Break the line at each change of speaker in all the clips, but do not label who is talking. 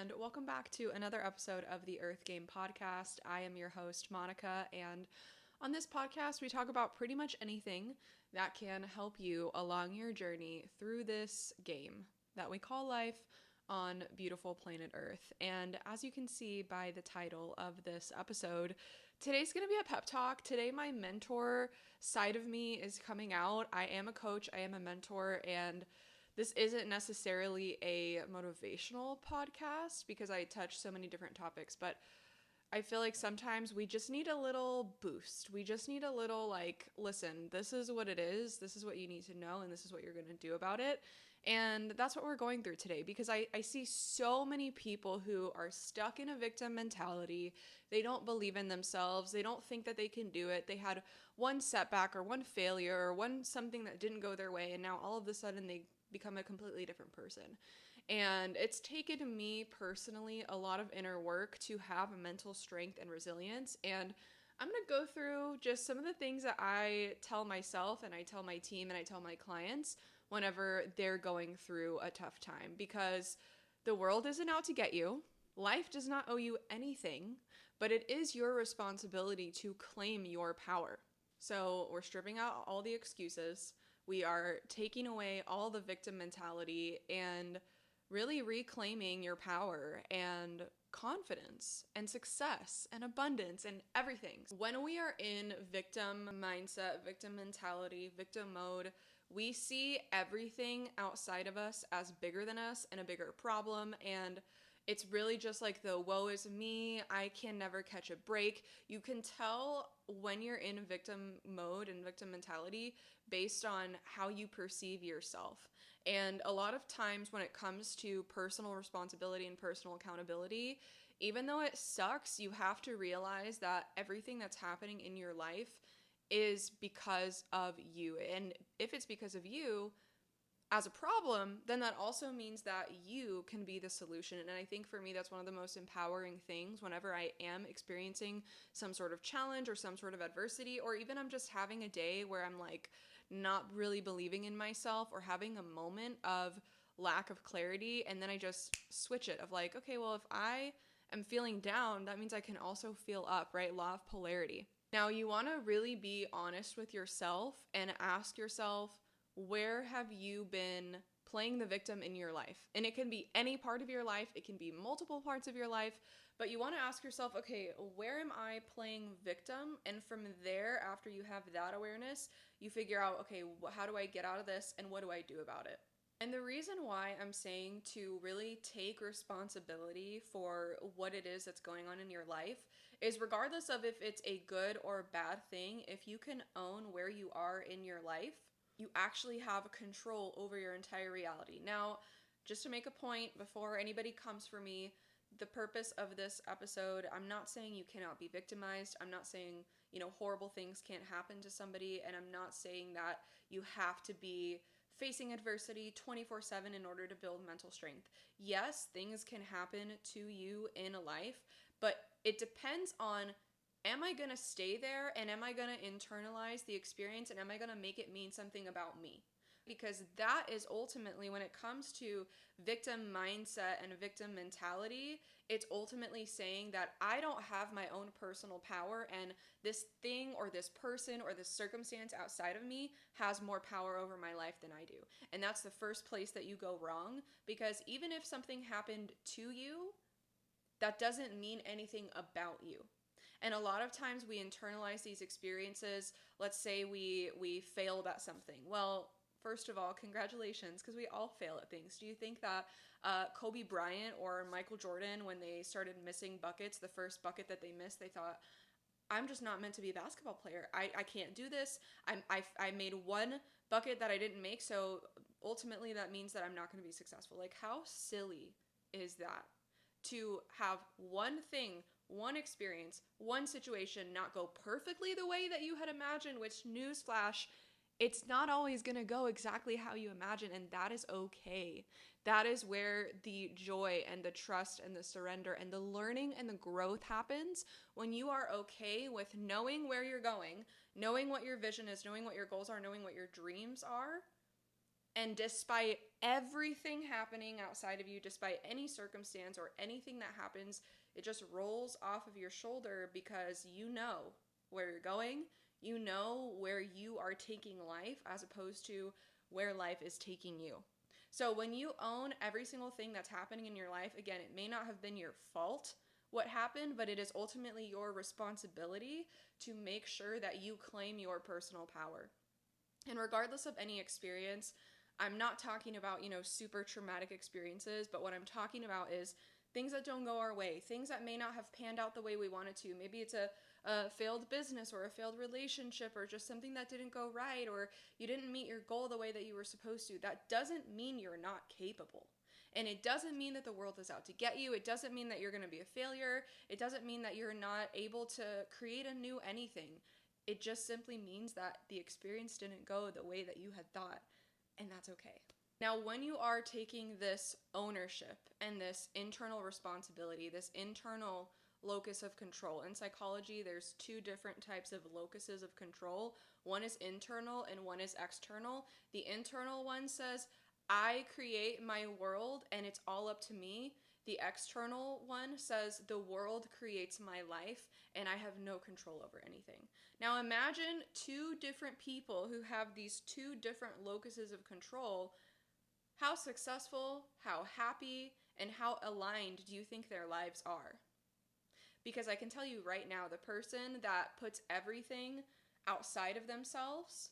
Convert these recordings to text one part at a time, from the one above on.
and welcome back to another episode of the Earth Game Podcast. I am your host, Monica, and on this podcast, we talk about pretty much anything that can help you along your journey through this game that we call life on beautiful planet Earth. And as you can see by the title of this episode, today's going to be a pep talk. Today, my mentor side of me is coming out. I am a coach, I am a mentor, and this isn't necessarily a motivational podcast because I touch so many different topics, but I feel like sometimes we just need a little boost. We just need a little listen, this is what it is. This is what you need to know, and this is what you're going to do about it. And that's what we're going through today because I see so many people who are stuck in a victim mentality. They don't believe in themselves. They don't think that they can do it. They had one setback or one failure or one something that didn't go their way, and now all of a sudden they become a completely different person. And it's taken me personally a lot of inner work to have mental strength and resilience. And I'm going to go through just some of the things that I tell myself and I tell my team and I tell my clients whenever they're going through a tough time, because the world isn't out to get you. Life does not owe you anything, but it is your responsibility to claim your power. So we're stripping out all the excuses. We are taking away all the victim mentality and really reclaiming your power and confidence and success and abundance and everything. When we are in victim mindset, victim mentality, victim mode, we see everything outside of us as bigger than us and a bigger problem, and it's really just like the woe is me, I can never catch a break. You can tell when you're in victim mode and victim mentality based on how you perceive yourself. And a lot of times when it comes to personal responsibility and personal accountability, even though it sucks, you have to realize that everything that's happening in your life is because of you. And if it's because of you as a problem, then that also means that you can be the solution. And I think for me, that's one of the most empowering things whenever I am experiencing some sort of challenge or some sort of adversity, or even I'm just having a day where I'm like not really believing in myself or having a moment of lack of clarity. And then I just switch it of like, okay, well, if I am feeling down, that means I can also feel up, right? Law of polarity. Now, you want to really be honest with yourself and ask yourself, where have you been playing the victim in your life? And it can be any part of your life. It can be multiple parts of your life. But you want to ask yourself, okay, where am I playing victim? And from there, after you have that awareness, you figure out, okay, how do I get out of this and what do I do about it? And the reason why I'm saying to really take responsibility for what it is that's going on in your life is regardless of if it's a good or bad thing, if you can own where you are in your life, you actually have control over your entire reality. Now, just to make a point before anybody comes for me, the purpose of this episode, I'm not saying you cannot be victimized. I'm not saying, horrible things can't happen to somebody. And I'm not saying that you have to be facing adversity 24/7 in order to build mental strength. Yes, things can happen to you in a life, but it depends on, am I going to stay there and am I going to internalize the experience and am I going to make it mean something about me? Because that is ultimately, when it comes to victim mindset and victim mentality, it's ultimately saying that I don't have my own personal power and this thing or this person or this circumstance outside of me has more power over my life than I do. And that's the first place that you go wrong, because even if something happened to you, that doesn't mean anything about you. And a lot of times we internalize these experiences. Let's say we failed at something. Well, first of all, congratulations, because we all fail at things. Do you think that Kobe Bryant or Michael Jordan, when they started missing buckets, the first bucket that they missed, they thought, I'm just not meant to be a basketball player. I can't do this. I made one bucket that I didn't make, so ultimately that means that I'm not going to be successful. Like, how silly is that? To have one thing, one experience, one situation not go perfectly the way that you had imagined, which, newsflash, it's not always going to go exactly how you imagine, and that is okay. That is where the joy and the trust and the surrender and the learning and the growth happens, when you are okay with knowing where you're going, knowing what your vision is, knowing what your goals are, knowing what your dreams are, And despite everything happening outside of you, despite any circumstance or anything that happens, it just rolls off of your shoulder because you know where you're going. You know where you are taking life as opposed to where life is taking you. So when you own every single thing that's happening in your life, again, it may not have been your fault what happened, but it is ultimately your responsibility to make sure that you claim your personal power. And regardless of any experience, I'm not talking about, super traumatic experiences, but what I'm talking about is things that don't go our way, things that may not have panned out the way we wanted to. Maybe it's a failed business or a failed relationship or just something that didn't go right, or you didn't meet your goal the way that you were supposed to. That doesn't mean you're not capable. And it doesn't mean that the world is out to get you. It doesn't mean that you're going to be a failure. It doesn't mean that you're not able to create a new anything. It just simply means that the experience didn't go the way that you had thought, and that's okay. Now, when you are taking this ownership and this internal responsibility, this internal locus of control, in psychology, there's two different types of locuses of control. One is internal and one is external. The internal one says, I create my world and it's all up to me. The external one says, the world creates my life and I have no control over anything. Now imagine two different people who have these two different locuses of control. How successful, how happy, and how aligned do you think their lives are? Because I can tell you right now, the person that puts everything outside of themselves,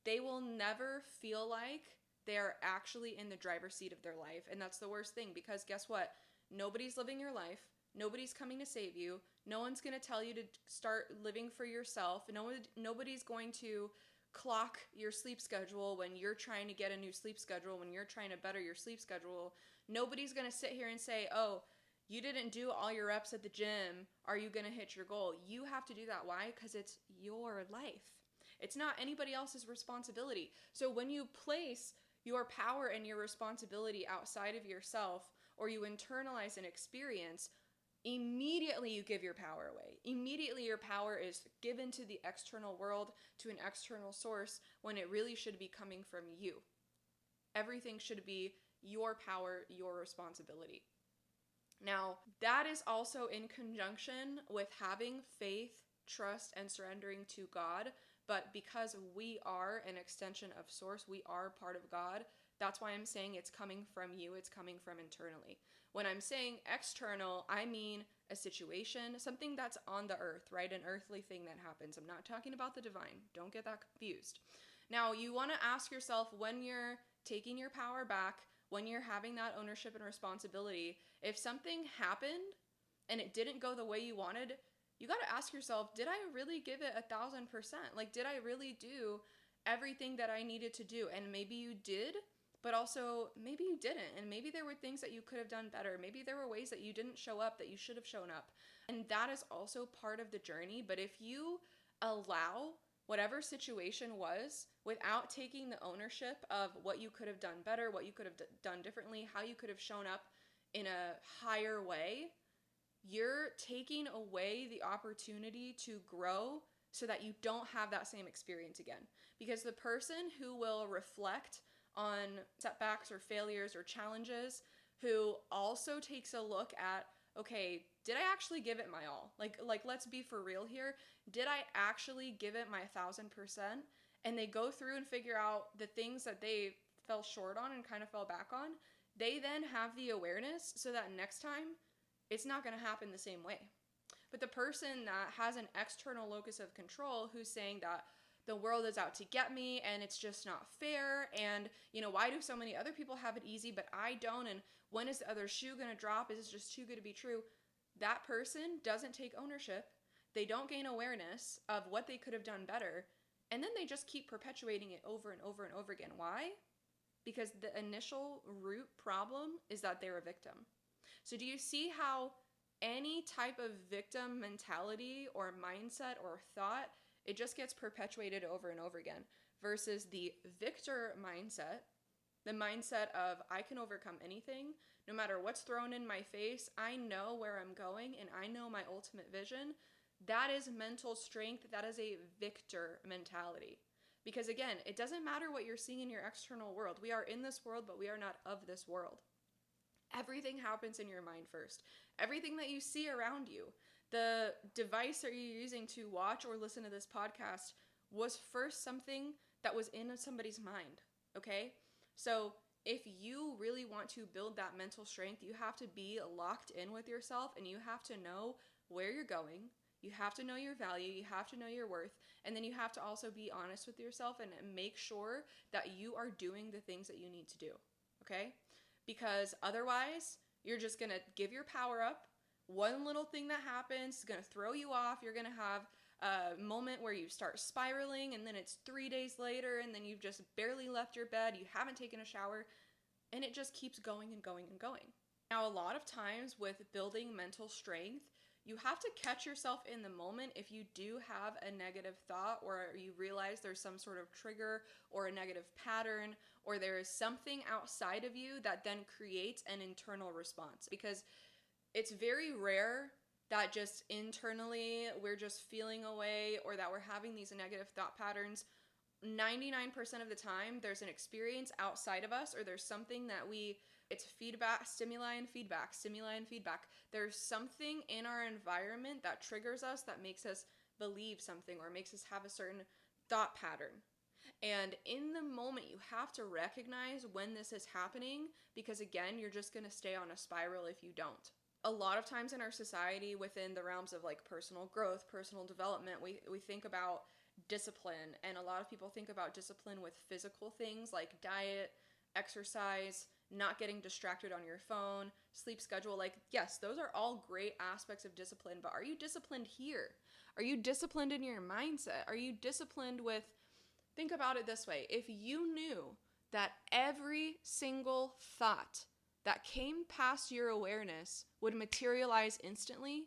they will never feel like they're actually in the driver's seat of their life. And that's the worst thing, because guess what? Nobody's living your life. Nobody's coming to save you. No one's going to tell you to start living for yourself. Nobody's going to clock your sleep schedule when you're trying to get a new sleep schedule, when you're trying to better your sleep schedule. Nobody's going to sit here and say, oh, you didn't do all your reps at the gym. Are you going to hit your goal? You have to do that. Why? Because it's your life. It's not anybody else's responsibility. So when you place your power and your responsibility outside of yourself, or you internalize an experience, immediately you give your power away. Immediately your power is given to the external world, to an external source, when it really should be coming from you. Everything should be your power, your responsibility. Now, that is also in conjunction with having faith, trust, and surrendering to God. But because we are an extension of Source, we are part of God, that's why I'm saying it's coming from you, it's coming from internally. When I'm saying external, I mean a situation, something that's on the earth, right? An earthly thing that happens. I'm not talking about the divine. Don't get that confused. Now, you want to ask yourself, when you're taking your power back, when you're having that ownership and responsibility, if something happened and it didn't go the way you wanted, you got to ask yourself, did I really give it 1,000%? Like, did I really do everything that I needed to do? And maybe you did, but also maybe you didn't. And maybe there were things that you could have done better. Maybe there were ways that you didn't show up that you should have shown up. And that is also part of the journey. But if you allow whatever situation was without taking the ownership of what you could have done better, what you could have done differently, how you could have shown up in a higher way, you're taking away the opportunity to grow so that you don't have that same experience again. Because the person who will reflect on setbacks or failures or challenges, who also takes a look at, okay, did I actually give it my all? Like let's be for real here. Did I actually give it my 1,000%? And they go through and figure out the things that they fell short on and kind of fell back on. They then have the awareness so that next time it's not going to happen the same way. But the person that has an external locus of control who's saying that the world is out to get me and it's just not fair, and why do so many other people have it easy but I don't, and when is the other shoe going to drop? Is it just too good to be true? That person doesn't take ownership. They don't gain awareness of what they could have done better, and then they just keep perpetuating it over and over and over again. Why? Because the initial root problem is that they're a victim. So do you see how any type of victim mentality or mindset or thought, it just gets perpetuated over and over again, versus the victor mindset, the mindset of I can overcome anything, no matter what's thrown in my face, I know where I'm going and I know my ultimate vision. That is mental strength. That is a victor mentality. Because again, it doesn't matter what you're seeing in your external world. We are in this world, but we are not of this world. Everything happens in your mind first. Everything that you see around you, the device that you're using to watch or listen to this podcast was first something that was in somebody's mind, okay? So if you really want to build that mental strength, you have to be locked in with yourself, and you have to know where you're going. You have to know your value. You have to know your worth. And then you have to also be honest with yourself and make sure that you are doing the things that you need to do, okay? Because otherwise, you're just going to give your power up. One little thing that happens is going to throw you off. You're going to have a moment where you start spiraling, and then it's 3 days later, and then you've just barely left your bed. You haven't taken a shower, and it just keeps going and going and going. Now, a lot of times with building mental strength, you have to catch yourself in the moment if you do have a negative thought, or you realize there's some sort of trigger or a negative pattern, or there is something outside of you that then creates an internal response. Because it's very rare that just internally we're just feeling away, or that we're having these negative thought patterns. 99% of the time, there's an experience outside of us, or there's something that it's feedback, stimuli and feedback. There's something in our environment that triggers us, that makes us believe something, or makes us have a certain thought pattern. And in the moment, you have to recognize when this is happening, because again, you're just going to stay on a spiral if you don't. A lot of times in our society, within the realms of like personal growth, personal development, we think about discipline, and a lot of people think about discipline with physical things like diet, exercise, not getting distracted on your phone, sleep schedule. Like, yes, those are all great aspects of discipline, but are you disciplined here? Are you disciplined in your mindset? Are you disciplined with, think about it this way. If you knew that every single thought that came past your awareness would materialize instantly,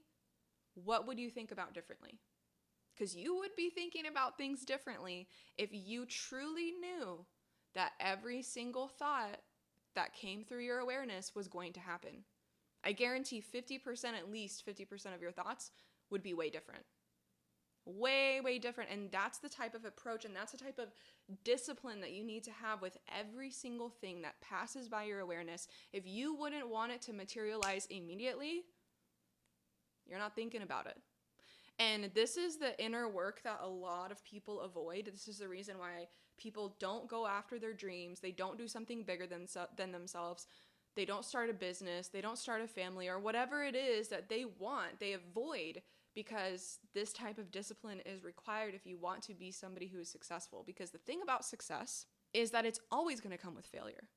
what would you think about differently? Because you would be thinking about things differently if you truly knew that every single thought that came through your awareness was going to happen. I guarantee 50%, at least 50% of your thoughts would be way different. Way, way different. And that's the type of approach, and that's the type of discipline that you need to have with every single thing that passes by your awareness. If you wouldn't want it to materialize immediately, you're not thinking about it. And this is the inner work that a lot of people avoid. This is the reason why people don't go after their dreams. They don't do something bigger than themselves. They don't start a business. They don't start a family, or whatever it is that they want. They avoid, because this type of discipline is required if you want to be somebody who is successful. Because the thing about success is that it's always going to come with failure.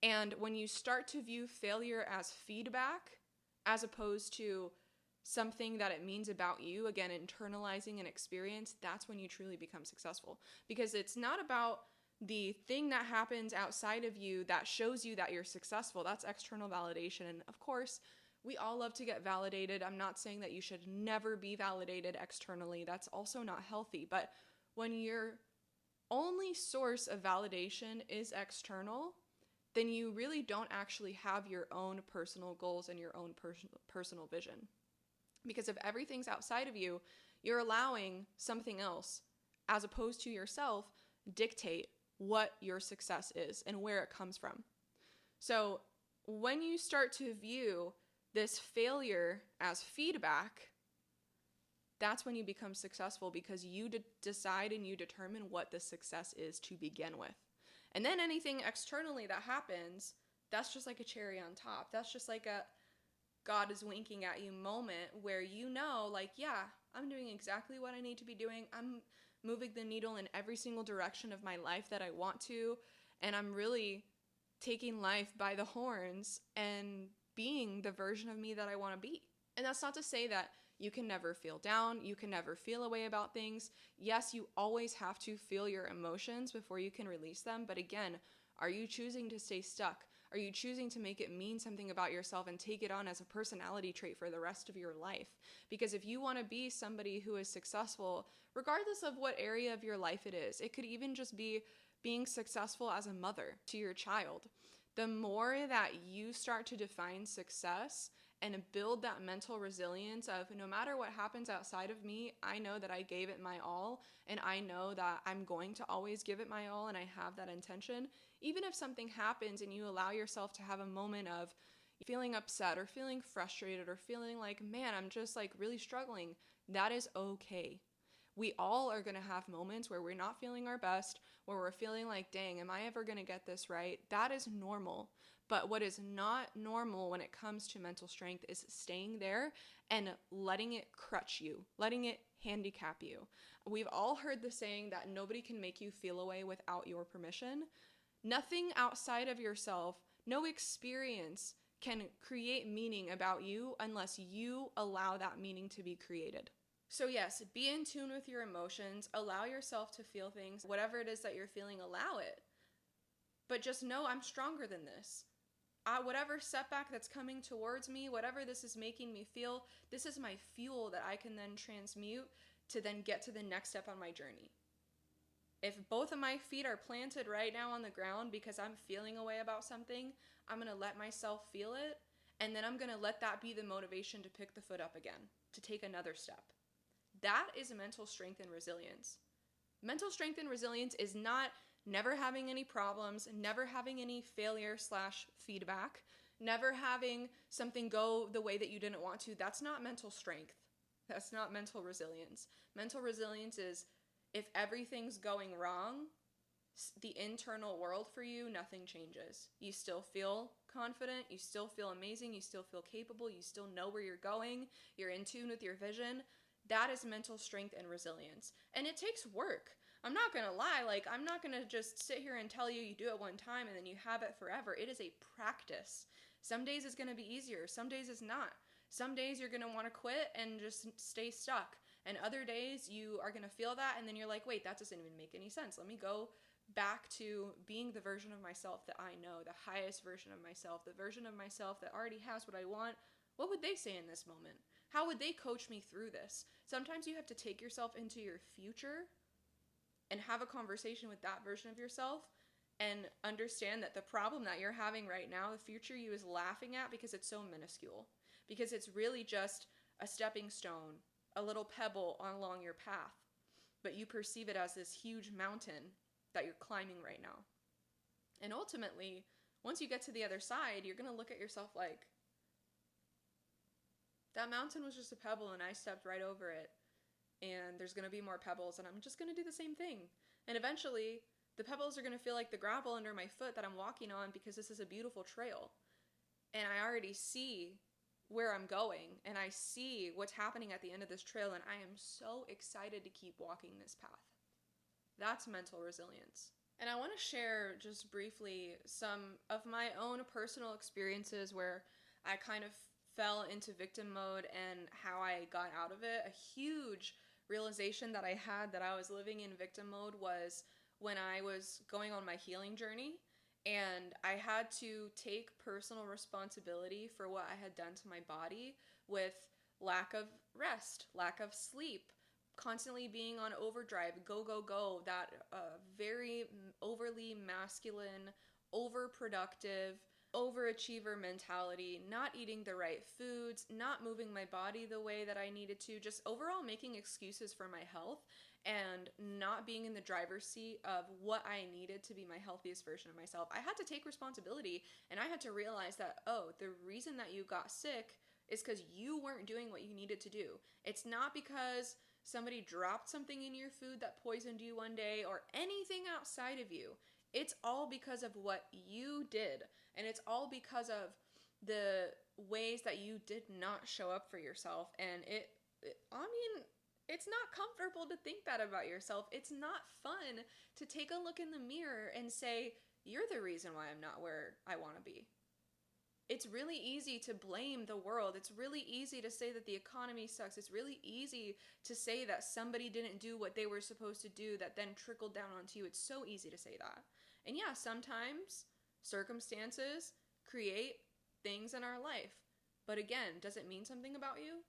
And when you start to view failure as feedback, as opposed to something that it means about you, again, internalizing an experience, that's when you truly become successful. Because it's not about the thing that happens outside of you that shows you that you're successful. That's external validation. And of course, we all love to get validated. I'm not saying that you should never be validated externally. That's also not healthy. But when your only source of validation is external, then you really don't actually have your own personal goals and your own personal vision. Because if everything's outside of you, you're allowing something else, as opposed to yourself, dictate what your success is and where it comes from. So when you start to view this failure as feedback, that's when you become successful, because you decide and you determine what the success is to begin with. And then anything externally that happens, that's just like a cherry on top. That's just like a God is winking at you moment where you know, like, yeah, I'm doing exactly what I need to be doing. I'm moving the needle in every single direction of my life that I want to. And I'm really taking life by the horns and being the version of me that I want to be. And that's not to say that you can never feel down. You can never feel a way about things. Yes, you always have to feel your emotions before you can release them. But again, are you choosing to stay stuck? Are you choosing to make it mean something about yourself and take it on as a personality trait for the rest of your life? Because if you want to be somebody who is successful, regardless of what area of your life it is, it could even just be being successful as a mother to your child. The more that you start to define success and build that mental resilience of no matter what happens outside of me, I know that I gave it my all, and I know that I'm going to always give it my all, and I have that intention. Even if something happens and you allow yourself to have a moment of feeling upset or feeling frustrated or feeling like, man, I'm just like really struggling, that is okay. We all are going to have moments where we're not feeling our best, where we're feeling like, dang, am I ever going to get this right? That is normal. But what is not normal when it comes to mental strength is staying there and letting it crutch you, letting it handicap you. We've all heard the saying that nobody can make you feel a way without your permission. Nothing outside of yourself, no experience can create meaning about you unless you allow that meaning to be created. So yes, be in tune with your emotions, allow yourself to feel things, whatever it is that you're feeling, allow it. But just know I'm stronger than this. Whatever setback that's coming towards me, whatever this is making me feel, this is my fuel that I can then transmute to then get to the next step on my journey. If both of my feet are planted right now on the ground because I'm feeling a way about something, I'm going to let myself feel it, and then I'm going to let that be the motivation to pick the foot up again, to take another step. That is mental strength and resilience. Mental strength and resilience is not never having any problems, never having any failure/feedback, never having something go the way that you didn't want to. That's not mental strength. That's not mental resilience. Mental resilience is if everything's going wrong, the internal world for you, nothing changes. You still feel confident, you still feel amazing, you still feel capable, you still know where you're going, you're in tune with your vision. That is mental strength and resilience. And it takes work. I'm not going to lie, I'm not going to just sit here and tell you you do it one time and then you have it forever. It is a practice. Some days it's going to be easier, some days it's not. Some days you're going to want to quit and just stay stuck. And other days you are going to feel that and then you're like, wait, that doesn't even make any sense. Let me go back to being the version of myself that I know, the highest version of myself, the version of myself that already has what I want. What would they say in this moment? How would they coach me through this? Sometimes you have to take yourself into your future and have a conversation with that version of yourself and understand that the problem that you're having right now, the future you is laughing at because it's so minuscule, because it's really just a stepping stone, a little pebble along your path, but you perceive it as this huge mountain that you're climbing right now. And ultimately, once you get to the other side, you're going to look at yourself like, that mountain was just a pebble and I stepped right over it. And there's going to be more pebbles and I'm just going to do the same thing. And eventually, the pebbles are going to feel like the gravel under my foot that I'm walking on because this is a beautiful trail. And I already see where I'm going and I see what's happening at the end of this trail and I am so excited to keep walking this path. That's mental resilience. And I want to share just briefly some of my own personal experiences where I kind of fell into victim mode and how I got out of it. A huge realization that I had that I was living in victim mode was when I was going on my healing journey and I had to take personal responsibility for what I had done to my body with lack of rest, lack of sleep, constantly being on overdrive, go, go, go, that very overly masculine, overproductive, overachiever mentality, not eating the right foods, not moving my body the way that I needed to, just overall making excuses for my health and not being in the driver's seat of what I needed to be my healthiest version of myself. I had to take responsibility and I had to realize that, oh, the reason that you got sick is because you weren't doing what you needed to do. It's not because somebody dropped something in your food that poisoned you one day or anything outside of you. It's all because of what you did. And it's all because of the ways that you did not show up for yourself. And it's not comfortable to think that about yourself. It's not fun to take a look in the mirror and say, you're the reason why I'm not where I want to be. It's really easy to blame the world. It's really easy to say that the economy sucks. It's really easy to say that somebody didn't do what they were supposed to do that then trickled down onto you. It's so easy to say that. And yeah, sometimes circumstances create things in our life. But again, does it mean something about you?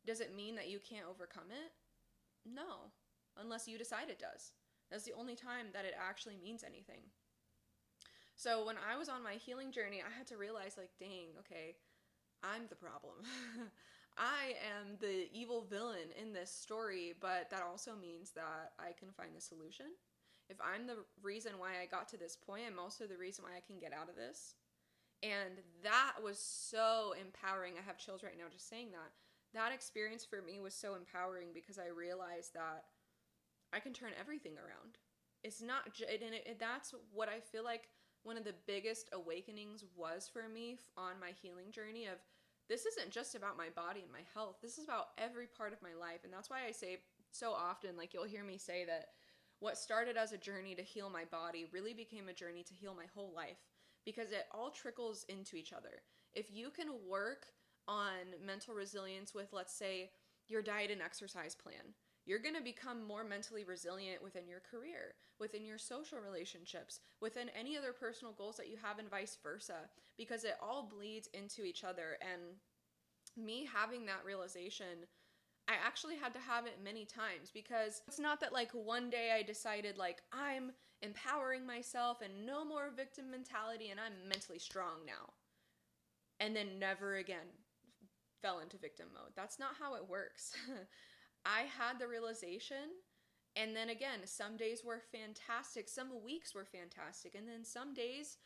Does it mean that you can't overcome it? No, unless you decide it does. That's the only time that it actually means anything. So when I was on my healing journey, I had to realize dang, okay, I'm the problem. I am the evil villain in this story, but that also means that I can find the solution. If I'm the reason why I got to this point, I'm also the reason why I can get out of this. And that was so empowering. I have chills right now just saying that. That experience for me was so empowering because I realized that I can turn everything around. It's not, that's what I feel like one of the biggest awakenings was for me on my healing journey of this isn't just about my body and my health. This is about every part of my life. And that's why I say so often, like you'll hear me say that what started as a journey to heal my body really became a journey to heal my whole life because it all trickles into each other. If you can work on mental resilience with, let's say, your diet and exercise plan, you're going to become more mentally resilient within your career, within your social relationships, within any other personal goals that you have, and vice versa, because it all bleeds into each other. And me having that realization, I actually had to have it many times because it's not that like one day I decided like I'm empowering myself and no more victim mentality and I'm mentally strong now, and then never again fell into victim mode. That's not how it works. I had the realization, and then again, some days were fantastic, some weeks were fantastic, and then some days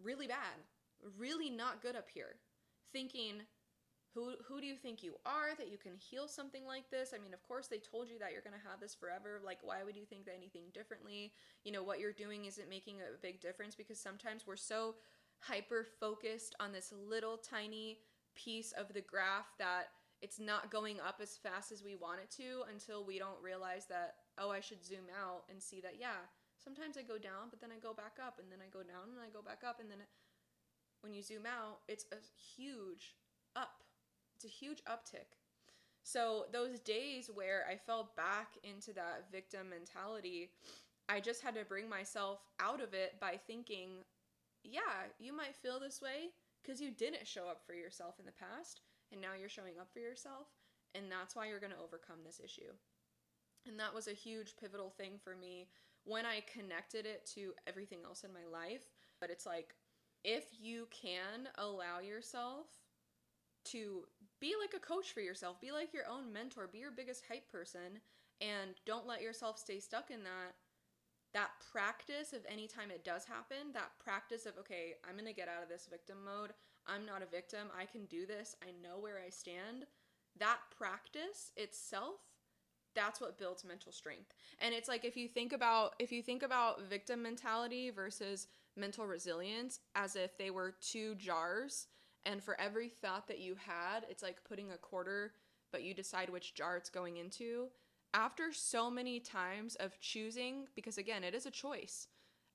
really bad, really not good up here. Thinking, who do you think you are that you can heal something like this? I mean, of course they told you that you're going to have this forever. Like, why would you think that anything differently? You know, what you're doing isn't making a big difference because sometimes we're so hyper focused on this little tiny piece of the graph that it's not going up as fast as we want it to until we don't realize that, oh, I should zoom out and see that, yeah, sometimes I go down, but then I go back up, and then I go down, and I go back up, and then when you zoom out, it's a huge up. It's a huge uptick. So those days where I fell back into that victim mentality, I just had to bring myself out of it by thinking, yeah, you might feel this way because you didn't show up for yourself in the past, and now you're showing up for yourself, and that's why you're going to overcome this issue. And that was a huge pivotal thing for me when I connected it to everything else in my life. But it's like, if you can allow yourself to be like a coach for yourself, be like your own mentor, be your biggest hype person, and don't let yourself stay stuck in that practice of any time it does happen, that practice of, okay, I'm going to get out of this victim mode. I'm not a victim. I can do this. I know where I stand. That practice itself, that's what builds mental strength. And it's like if you think about victim mentality versus mental resilience as if they were two jars, and for every thought that you had, it's like putting a quarter, but you decide which jar it's going into. After so many times of choosing, because again, it is a choice.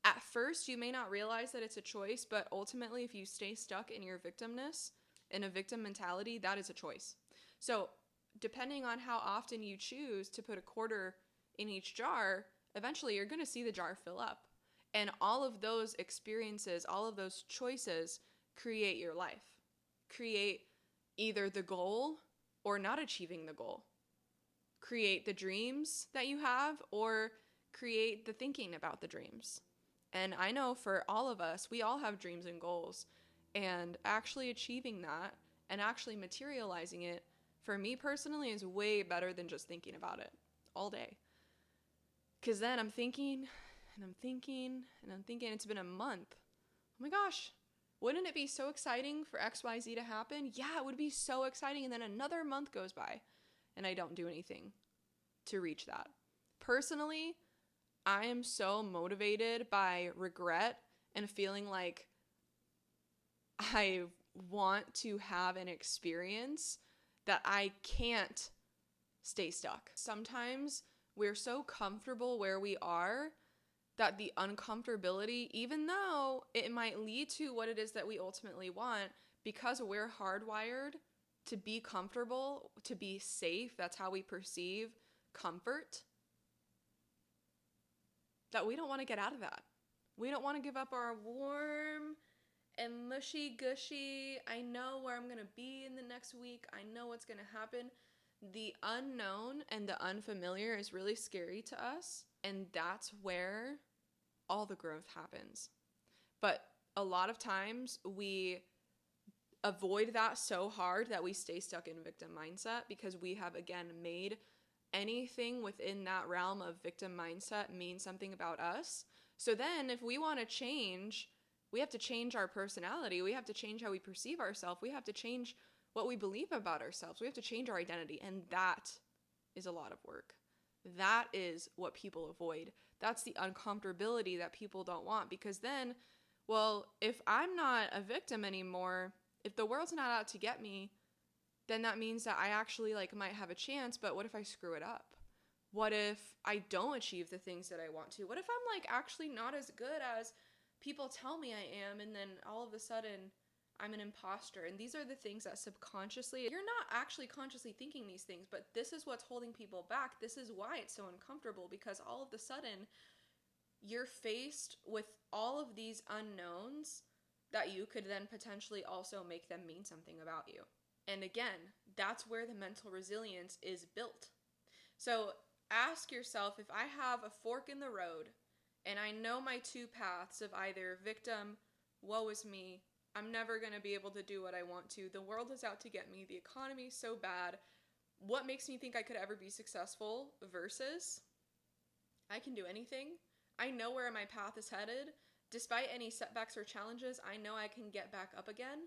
At first, you may not realize that it's a choice, but ultimately, if you stay stuck in your victimness, in a victim mentality, that is a choice. So depending on how often you choose to put a quarter in each jar, eventually you're going to see the jar fill up. And all of those experiences, all of those choices create your life. Create either the goal or not achieving the goal. Create the dreams that you have or create the thinking about the dreams. And I know for all of us, we all have dreams and goals. And actually achieving that and actually materializing it, for me personally, is way better than just thinking about it all day. Because then I'm thinking, and I'm thinking, and I'm thinking, it's been a month. Oh my gosh, wouldn't it be so exciting for XYZ to happen? Yeah, it would be so exciting. And then another month goes by and I don't do anything to reach that. Personally, I am so motivated by regret and feeling like I want to have an experience that I can't stay stuck. Sometimes we're so comfortable where we are that the uncomfortability, even though it might lead to what it is that we ultimately want, because we're hardwired to be comfortable, to be safe, that's how we perceive comfort, that we don't want to get out of that. We don't want to give up our warm and mushy gushy, I know where I'm going to be in the next week, I know what's going to happen. The unknown and the unfamiliar is really scary to us, and that's where all the growth happens. But a lot of times we avoid that so hard that we stay stuck in victim mindset, because we have, again, made anything within that realm of victim mindset mean something about us. So then if we want to change, we have to change our personality. We have to change how we perceive ourselves. We have to change what we believe about ourselves. We have to change our identity. And that is a lot of work. That is what people avoid. That's the uncomfortability that people don't want, because then, well, if I'm not a victim anymore, if the world's not out to get me, then that means that I actually like might have a chance. But what if I screw it up? What if I don't achieve the things that I want to? What if I'm like actually not as good as people tell me I am, and then all of a sudden I'm an imposter? And these are the things that subconsciously, you're not actually consciously thinking these things, but this is what's holding people back. This is why it's so uncomfortable, because all of a sudden you're faced with all of these unknowns that you could then potentially also make them mean something about you. And again, that's where the mental resilience is built. So ask yourself, if I have a fork in the road and I know my two paths of either victim, woe is me, I'm never going to be able to do what I want to, the world is out to get me, the economy is so bad, what makes me think I could ever be successful, versus I can do anything. I know where my path is headed. Despite any setbacks or challenges, I know I can get back up again.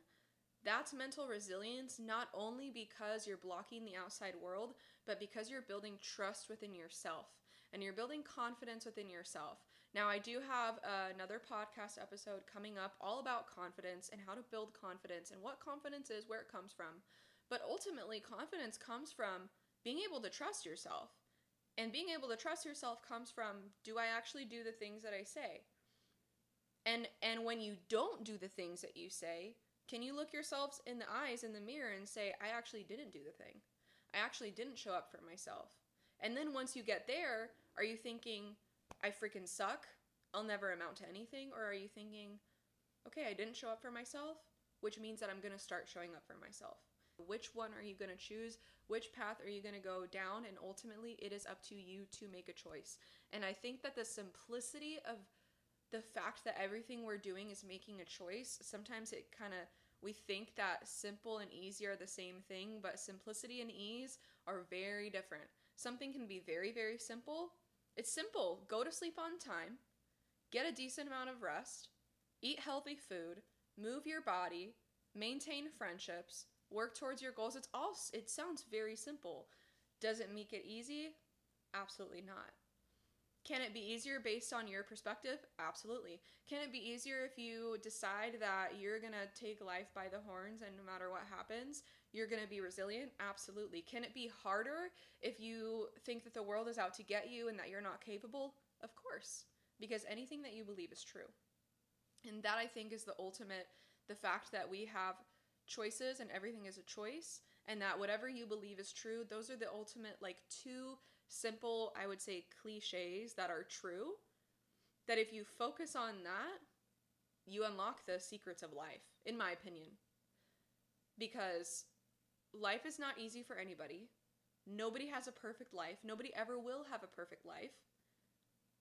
That's mental resilience, not only because you're blocking the outside world, but because you're building trust within yourself and you're building confidence within yourself. Now, I do have another podcast episode coming up all about confidence and how to build confidence and what confidence is, where it comes from. But ultimately, confidence comes from being able to trust yourself. And being able to trust yourself comes from, do I actually do the things that I say? And when you don't do the things that you say, can you look yourselves in the eyes in the mirror and say, I actually didn't do the thing. I actually didn't show up for myself. And then once you get there, are you thinking, I freaking suck, I'll never amount to anything? Or are you thinking, okay, I didn't show up for myself, which means that I'm going to start showing up for myself? Which one are you going to choose? Which path are you going to go down? And ultimately, it is up to you to make a choice. And I think that the simplicity of the fact that everything we're doing is making a choice, sometimes we think that simple and easy are the same thing, but simplicity and ease are very different. Something can be very, very simple. It's simple. Go to sleep on time, get a decent amount of rest, eat healthy food, move your body, maintain friendships, work towards your goals. It sounds very simple. Does it make it easy? Absolutely not. Can it be easier based on your perspective? Absolutely. Can it be easier if you decide that you're going to take life by the horns and no matter what happens, you're going to be resilient? Absolutely. Can it be harder if you think that the world is out to get you and that you're not capable? Of course, because anything that you believe is true. And that, I think, is the ultimate, the fact that we have choices and everything is a choice, and that whatever you believe is true, those are the ultimate, like, two simple, I would say, cliches that are true, that if you focus on that, you unlock the secrets of life, in my opinion. Because life is not easy for anybody. Nobody has a perfect life. Nobody ever will have a perfect life.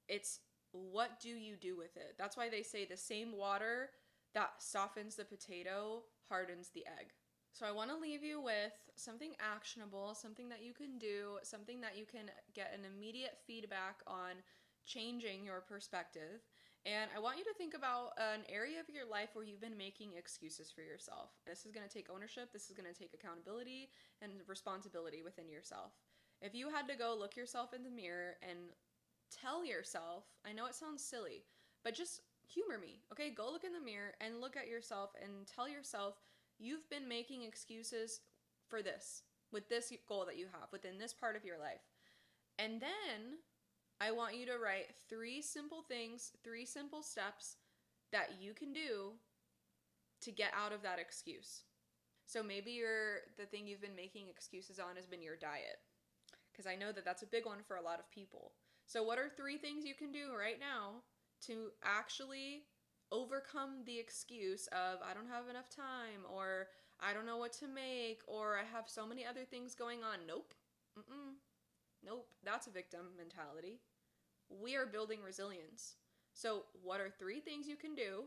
It's what do you do with it? That's why they say the same water that softens the potato hardens the egg. So I want to leave you with something actionable, something that you can do, something that you can get an immediate feedback on changing your perspective. And I want you to think about an area of your life where you've been making excuses for yourself. This is going to take ownership. This is going to take accountability and responsibility within yourself. If you had to go look yourself in the mirror and tell yourself, I know it sounds silly, but just humor me, okay? Go look in the mirror and look at yourself and tell yourself, you've been making excuses for this, with this goal that you have, within this part of your life. And then I want you to write 3 simple things, 3 simple steps that you can do to get out of that excuse. So maybe the thing you've been making excuses on has been your diet, because I know that that's a big one for a lot of people. So what are 3 things you can do right now to actually overcome the excuse of I don't have enough time, or I don't know what to make, or I have so many other things going on? Nope. Nope. That's a victim mentality. We are building resilience. So what are 3 things you can do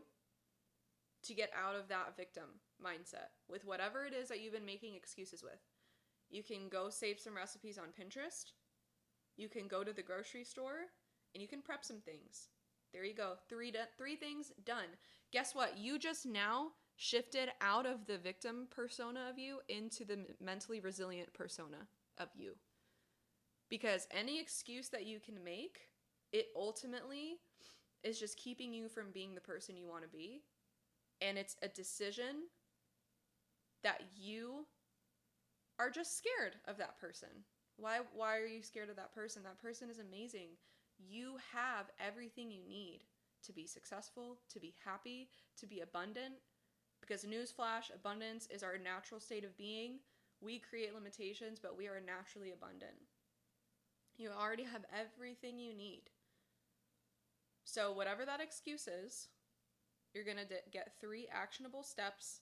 to get out of that victim mindset with whatever it is that you've been making excuses with. You can go save some recipes on Pinterest. You can go to the grocery store and you can prep some things. There you go. Three things done. Guess what? You just now shifted out of the victim persona of you into the mentally resilient persona of you. Because any excuse that you can make, it ultimately is just keeping you from being the person you want to be. And it's a decision that you are just scared of that person. Why are you scared of that person? That person is amazing. You have everything you need to be successful, to be happy, to be abundant. Because newsflash, abundance is our natural state of being. We create limitations, but we are naturally abundant. You already have everything you need. So whatever that excuse is, you're going to get 3 actionable steps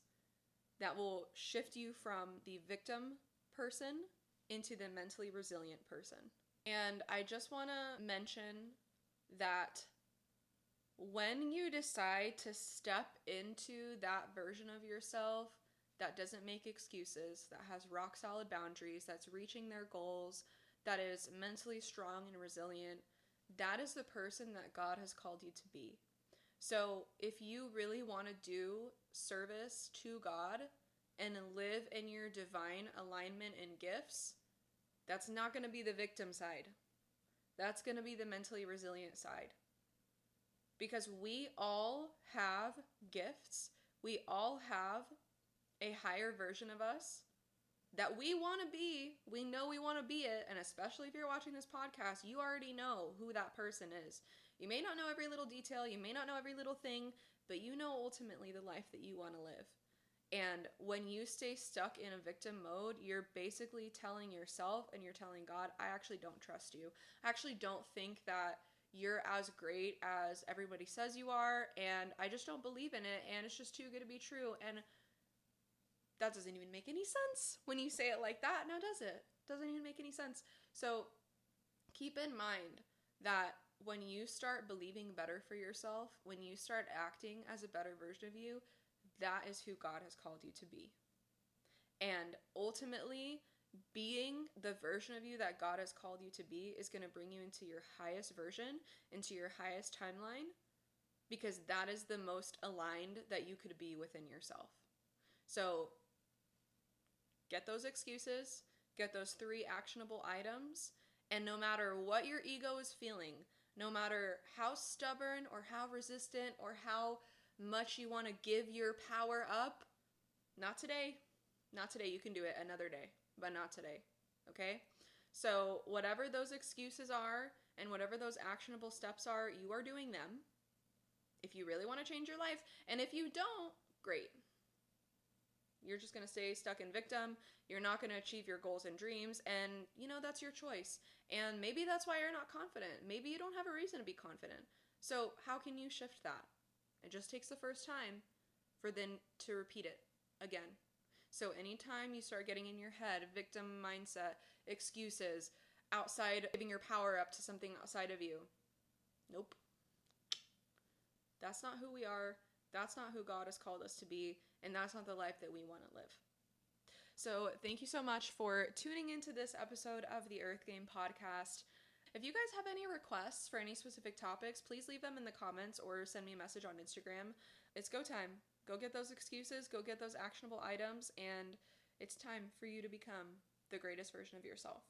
that will shift you from the victim person into the mentally resilient person. And I just want to mention that when you decide to step into that version of yourself that doesn't make excuses, that has rock solid boundaries, that's reaching their goals, that is mentally strong and resilient, that is the person that God has called you to be. So if you really want to do service to God and live in your divine alignment and gifts, that's not going to be the victim side. That's going to be the mentally resilient side. Because we all have gifts. We all have a higher version of us that we want to be. We know we want to be it. And especially if you're watching this podcast, you already know who that person is. You may not know every little detail. You may not know every little thing. But you know ultimately the life that you want to live. And when you stay stuck in a victim mode, you're basically telling yourself and you're telling God, I actually don't trust you. I actually don't think that you're as great as everybody says you are, and I just don't believe in it, and it's just too good to be true. And that doesn't even make any sense when you say it like that, now does it? Doesn't even make any sense. So keep in mind that when you start believing better for yourself, when you start acting as a better version of you, that is who God has called you to be. And ultimately, being the version of you that God has called you to be is going to bring you into your highest version, into your highest timeline, because that is the most aligned that you could be within yourself. So get those excuses, get those 3 actionable items, and no matter what your ego is feeling, no matter how stubborn or how resistant or how much you want to give your power up, not today. Not today. You can do it another day, but not today. Okay? So whatever those excuses are and whatever those actionable steps are, you are doing them if you really want to change your life. And if you don't, great. You're just going to stay stuck in victim. You're not going to achieve your goals and dreams. And, that's your choice. And maybe that's why you're not confident. Maybe you don't have a reason to be confident. So how can you shift that? It just takes the first time for then to repeat it again. So anytime you start getting in your head, victim mindset, excuses, outside, giving your power up to something outside of you, nope. That's not who we are. That's not who God has called us to be. And that's not the life that we want to live. So thank you so much for tuning into this episode of the Earth Game podcast. If you guys have any requests for any specific topics, please leave them in the comments or send me a message on Instagram. It's go time. Go get those excuses, go get those actionable items, and it's time for you to become the greatest version of yourself.